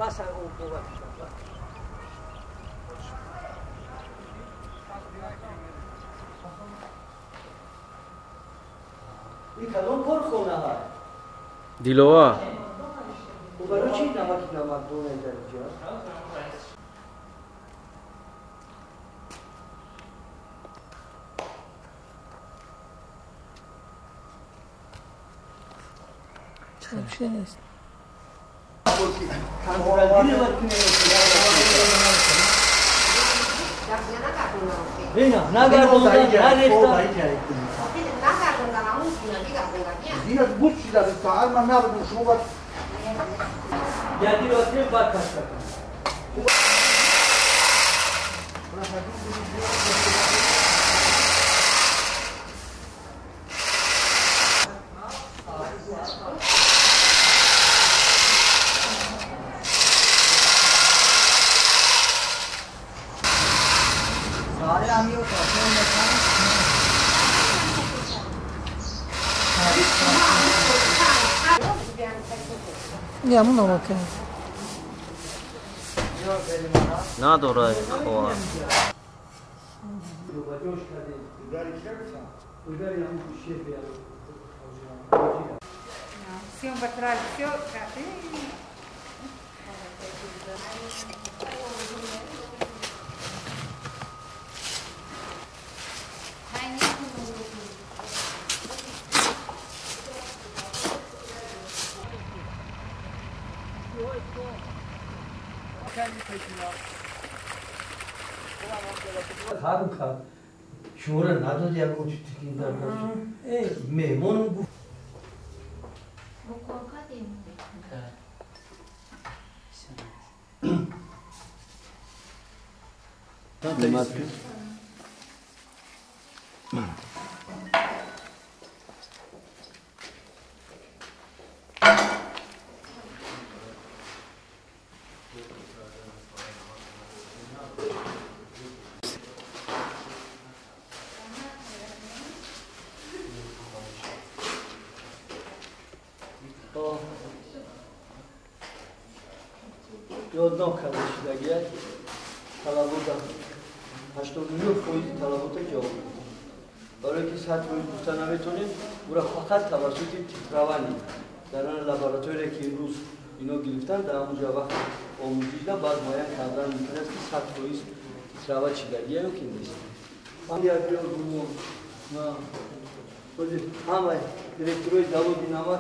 بس اون قوت این کدوم پر خونه ها دیلوها و برای چی نمک دونه درجه چه نیست نه Dina bucci da questa arma mi hanno solo یادی راتی بعد کار کنم سوال امی و Ya bunu bakın. نه دوره خواه Se um batralho seu, خب شورا نداد یک اوچ تکین در باشه میمون بود یادنام کرده شدگی طلبات 89% طلبات جواب برای که سطح روی گفتن نمیتونیم برای فقط توسط تکروانی در آن لابراتوری که امروز اینا گرفتن در اونجا وقت آموزش ده بعد معین کردن میکنه که سطح روی تکروان چیدگی یا که نیست هم یک بیار گروه همه دیرکتروی داود نمک